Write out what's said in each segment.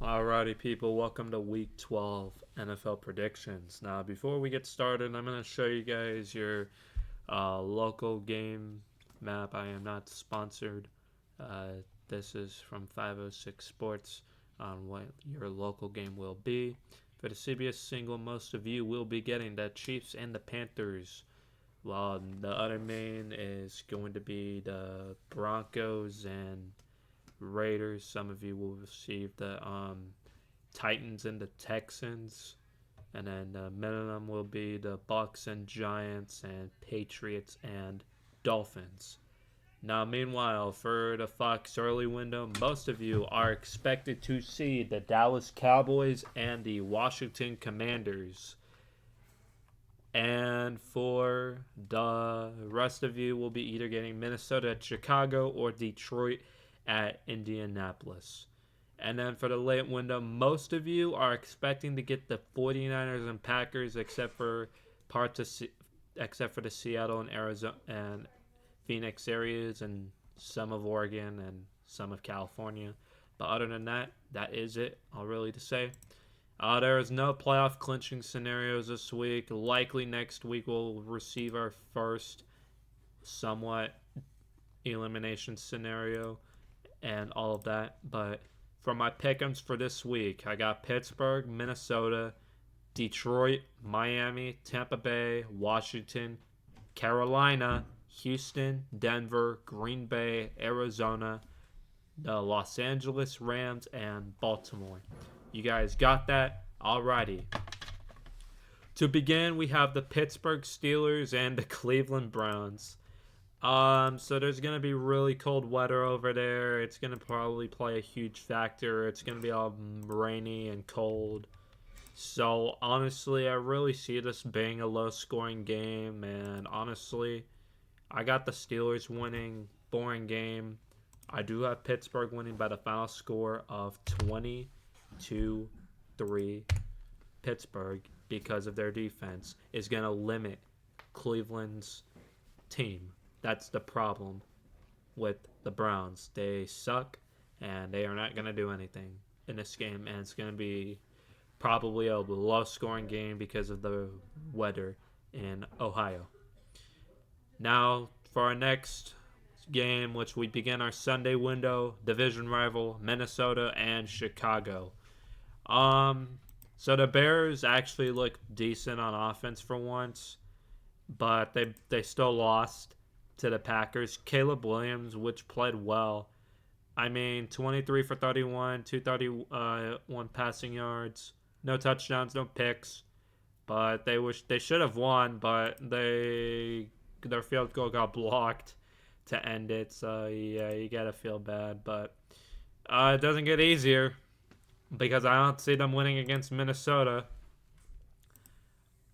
Alrighty, people, welcome to Week 12 NFL predictions. Now, before we get started, I'm going to show you guys your local game map. I am not sponsored. Uh, this is from 506 Sports on what your local game will be. For the CBS single, most of you will be getting the Chiefs and the Panthers, while the other main is going to be the Broncos and Raiders. Some of you will receive the Titans and the Texans. And then the minimum will be the Bucks and Giants and Patriots and Dolphins. Now, meanwhile, for the Fox early window, most of you are expected to see the Dallas Cowboys and the Washington Commanders. And for the rest of you, will be either getting Minnesota at Chicago or Detroit at Indianapolis. And then for the late window, most of you are expecting to get the 49ers and Packers, except for the Seattle and Arizona and Phoenix areas, and some of Oregon and some of California. But other than that, that is it. All really to say. There is no playoff clinching scenarios this week. Likely next week we'll receive our first somewhat elimination scenario and all of that. But for my pickems for this week, I got Pittsburgh, Minnesota, Detroit, Miami, Tampa Bay, Washington, Carolina, Houston, Denver, Green Bay, Arizona, the Los Angeles Rams, and Baltimore. You guys got that? Alrighty. To begin, we have the Pittsburgh Steelers and the Cleveland Browns. So there's gonna be really cold weather over there. It's gonna probably play a huge factor. It's gonna be all rainy and cold. So honestly, I really see this being a low-scoring game, and honestly, I got the Steelers winning. Boring game. I do have Pittsburgh winning by the final score of 20-3. Pittsburgh, because of their defense, is gonna limit Cleveland's team. That's the problem with the Browns. They suck, and they are not going to do anything in this game, and it's going to be probably a low-scoring game because of the weather in Ohio. Now, for our next game, which we begin our Sunday window, division rival Minnesota and Chicago. So the Bears actually look decent on offense for once, but they still lost to the Packers. Caleb Williams, which played well. I mean, 23 for 31, 231 passing yards, no touchdowns, no picks. But they should have won, but their field goal got blocked to end it. So yeah, you gotta feel bad, but it doesn't get easier because I don't see them winning against Minnesota.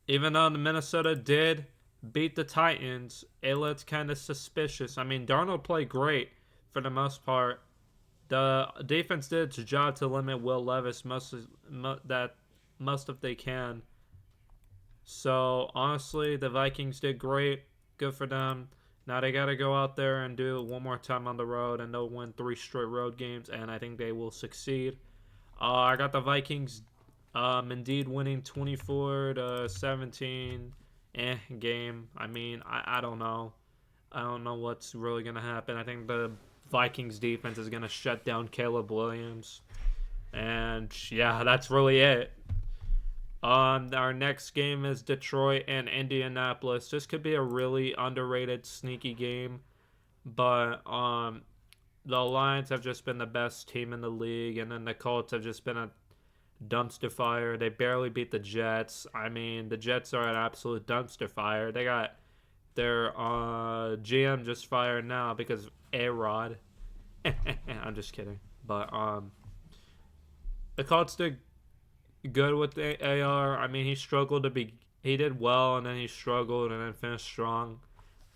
Even though the Minnesota did beat the Titans, it looks kind of suspicious. I mean, Darnold played great for the most part. The defense did its job to limit Will Levis most of they can. So honestly, the Vikings did great. Good for them. Now they got to go out there and do it one more time on the road, and they'll win 3 straight road games, and I think they will succeed. I got the Vikings indeed winning 24-17 game. I mean, I don't know. I don't know what's really going to happen. I think the Vikings defense is going to shut down Caleb Williams. And yeah, that's really it. Our next game is Detroit and Indianapolis. This could be a really underrated, sneaky game. But the Lions have just been the best team in the league. And then the Colts have just been a dumpster fire. They barely beat the Jets. I mean, the Jets are an absolute dumpster fire. They got their GM just fired now because of A-Rod. I'm just kidding. But the Colts did good with the AR. I mean, he did well, and then he struggled, and then finished strong.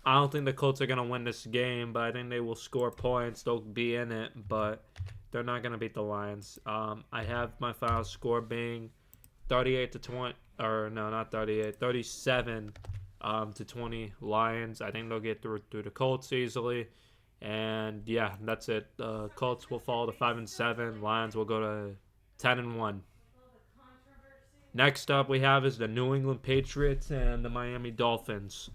I don't think the Colts are going to win this game, but I think they will score points. They'll be in it, but they're not going to beat the Lions. I have my final score being 38-20, or no, not 38, 37 to 20 Lions. I think they'll get through the Colts easily. And yeah, that's it. The Colts will fall to 5-7. Lions will go to 10-1. Next up we have is the New England Patriots and the Miami Dolphins.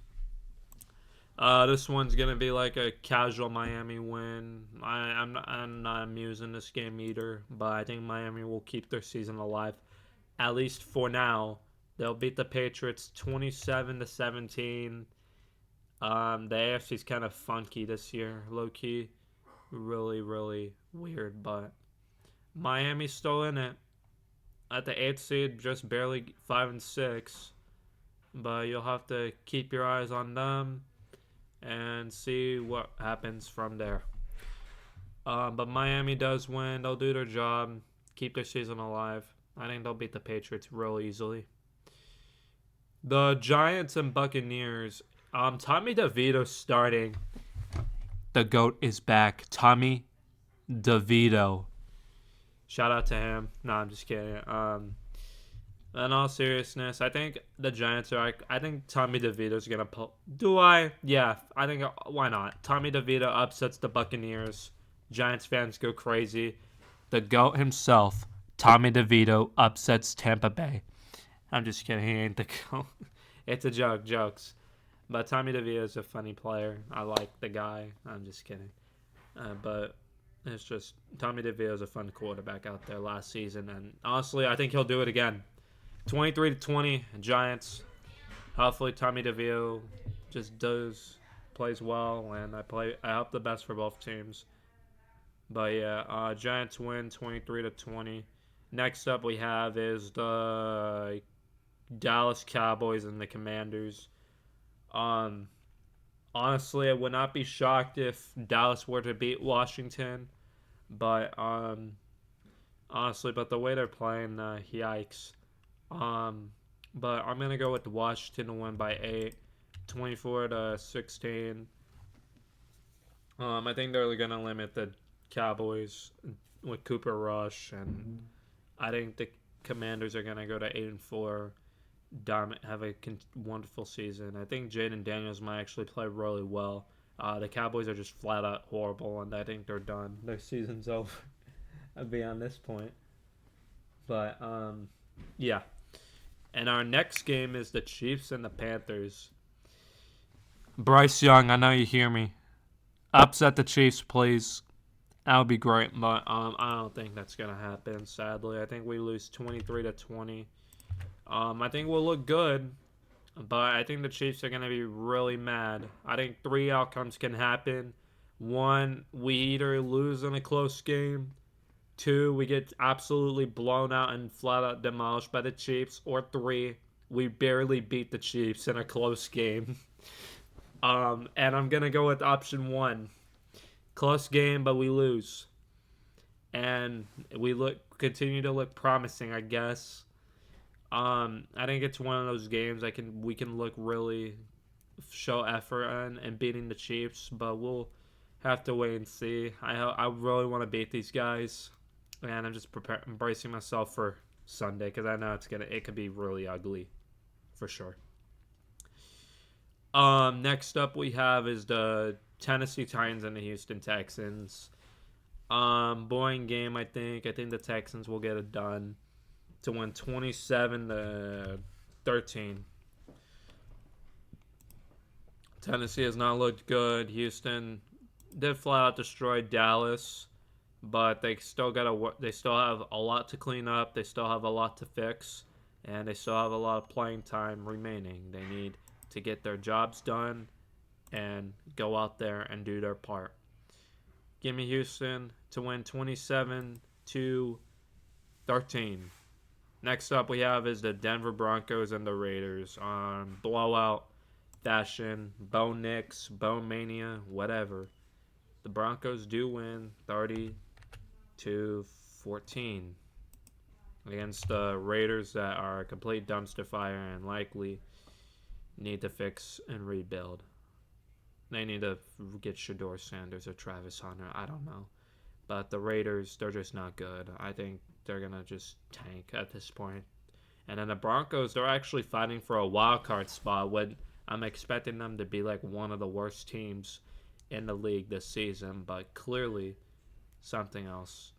This one's gonna be like a casual Miami win. I'm not amused in this game either, but I think Miami will keep their season alive, at least for now. They'll beat the Patriots 27-17. The AFC's kind of funky this year, low key, really really weird, but Miami's still in it at the 8th seed, just barely 5-6. But you'll have to keep your eyes on them and see what happens from there. But Miami does win. They'll do their job, keep their season alive. I think they'll beat the Patriots real easily. The Giants and Buccaneers. Tommy DeVito starting. The GOAT is back. Tommy DeVito. Shout out to him. No, I'm just kidding. In all seriousness, I think the Giants are. I think Tommy DeVito's gonna pull. Do I? Yeah, I think. Why not? Tommy DeVito upsets the Buccaneers. Giants fans go crazy. The GOAT himself, Tommy DeVito, upsets Tampa Bay. I'm just kidding. He ain't the GOAT. It's a joke. Jokes. But Tommy DeVito is a funny player. I like the guy. I'm just kidding. But it's just Tommy DeVito is a fun quarterback out there last season, and honestly, I think he'll do it again. 23-20 Giants. Hopefully Tommy DeVito just plays well, and I hope the best for both teams. But yeah, Giants win 23-20. Next up we have is the Dallas Cowboys and the Commanders. Honestly, I would not be shocked if Dallas were to beat Washington, but honestly, but the way they're playing, yikes. But I'm gonna go with Washington to win by 8, 24-16. I think they're gonna limit the Cowboys with Cooper Rush, and I think the Commanders are gonna go to 8-4. Have a wonderful season. I think Jaden Daniels might actually play really well. The Cowboys are just flat out horrible, and I think they're done. Their season's over. Beyond this point, but yeah. And our next game is the Chiefs and the Panthers. Bryce Young, I know you hear me. Upset the Chiefs, please. That would be great, but I don't think that's gonna happen. Sadly, I think we lose 23-20. I think we'll look good, but I think the Chiefs are going to be really mad. I think 3 outcomes can happen. 1, we either lose in a close game. 2, we get absolutely blown out and flat out demolished by the Chiefs. Or 3, we barely beat the Chiefs in a close game. And I'm going to go with option 1. Close game, but we lose. And we continue to look promising, I guess. I think it's one of those games we can look really show effort in beating the Chiefs, but we'll have to wait and see. I really want to beat these guys, and I'm just bracing myself for Sunday because I know it could be really ugly, for sure. Next up we have is the Tennessee Titans and the Houston Texans. Boring game, I think. I think the Texans will get it done to win 27-13. Tennessee has not looked good. Houston did flat out destroy Dallas, but they still have a lot to clean up. They still have a lot to fix, and they still have a lot of playing time remaining. They need to get their jobs done and go out there and do their part. Give me Houston to win 27-13. Next up we have is the Denver Broncos and the Raiders. Blowout fashion, Bo Nix, Bo Mania, whatever. The Broncos do win 30-14 against the Raiders that are a complete dumpster fire and likely need to fix and rebuild. They need to get Shador Sanders or Travis Hunter. I don't know. But the Raiders, they're just not good. I think they're going to just tank at this point. And then the Broncos, they're actually fighting for a wild card spot when I'm expecting them to be like one of the worst teams in the league this season. But clearly, something else.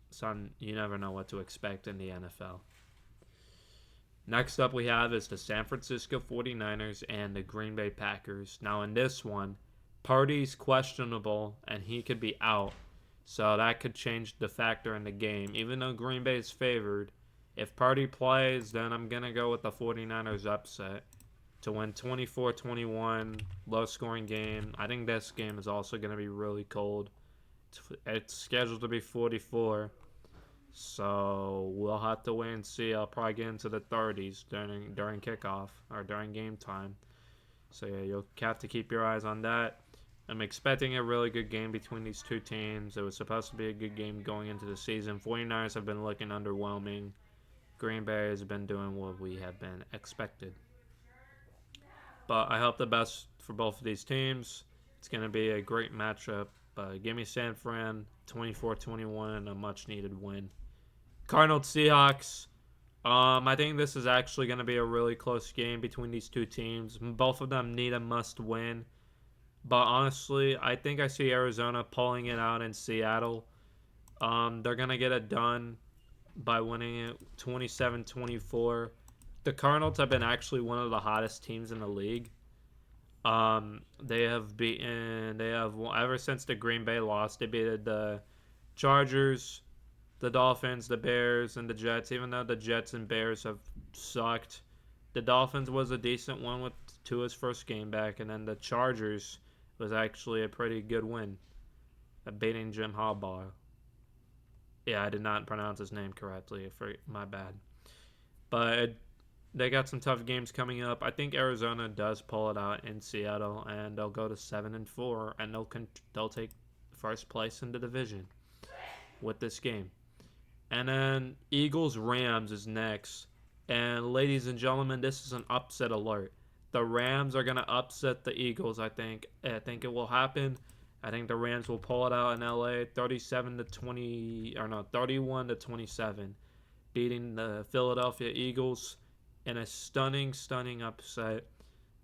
You never know what to expect in the NFL. Next up we have is the San Francisco 49ers and the Green Bay Packers. Now in this one, Purdy's questionable and he could be out. So that could change the factor in the game. Even though Green Bay is favored, if Purdy plays, then I'm going to go with the 49ers upset to win 24-21, low-scoring game. I think this game is also going to be really cold. It's scheduled to be 44. So we'll have to wait and see. I'll probably get into the 30s during kickoff or during game time. So yeah, you'll have to keep your eyes on that. I'm expecting a really good game between these two teams. It was supposed to be a good game going into the season. 49ers have been looking underwhelming. Green Bay has been doing what we have been expected. But I hope the best for both of these teams. It's going to be a great matchup. Give me San Fran 24-21 and a much-needed win. Cardinals Seahawks. I think this is actually going to be a really close game between these two teams. Both of them need a must-win. But honestly, I think I see Arizona pulling it out in Seattle. They're going to get it done by winning it 27-24. The Cardinals have been actually one of the hottest teams in the league. They have ever since the Green Bay loss, they beat the Chargers, the Dolphins, the Bears, and the Jets. Even though the Jets and Bears have sucked, the Dolphins was a decent one with Tua's first game back, and then the Chargers was actually a pretty good win, beating Jim Harbaugh. Yeah, I did not pronounce his name correctly. My bad. But they got some tough games coming up. I think Arizona does pull it out in Seattle, and they'll go to 7-4, and they'll take first place in the division with this game. And then Eagles-Rams is next. And ladies and gentlemen, this is an upset alert. The Rams are going to upset the Eagles, I think. I think it will happen. I think the Rams will pull it out in LA 31-27, beating the Philadelphia Eagles in a stunning upset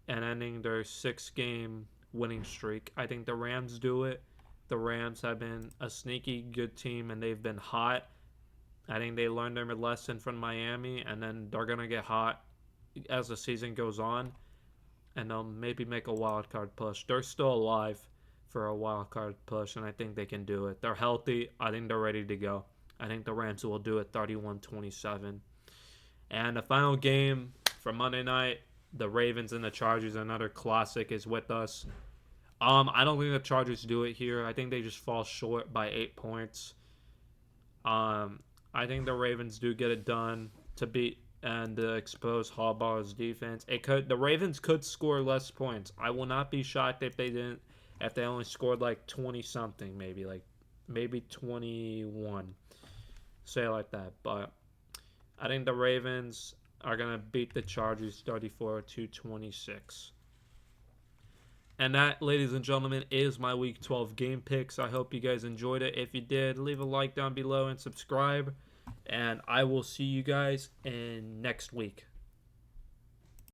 and ending their 6-game winning streak. I think the Rams do it. The Rams have been a sneaky good team, and they've been hot. I think they learned their lesson from Miami, and then they're going to get hot as the season goes on, and they'll maybe make a wild card push. They're still alive for a wild card push, and I think they can do it. They're healthy. I think they're ready to go. I think the Rams will do it 31-27. And the final game for Monday night, the Ravens and the Chargers, another classic, is with us. I don't think the Chargers do it here. I think they just fall short by 8 points. I think the Ravens do get it done to beat and to expose Harbaugh's defense. The Ravens could score less points. I will not be shocked if they didn't. If they only scored like 20 something, maybe 21, say it like that. But I think the Ravens are gonna beat the Chargers 34-26. And that, ladies and gentlemen, is my Week 12 game picks. I hope you guys enjoyed it. If you did, leave a like down below and subscribe. And I will see you guys in next week.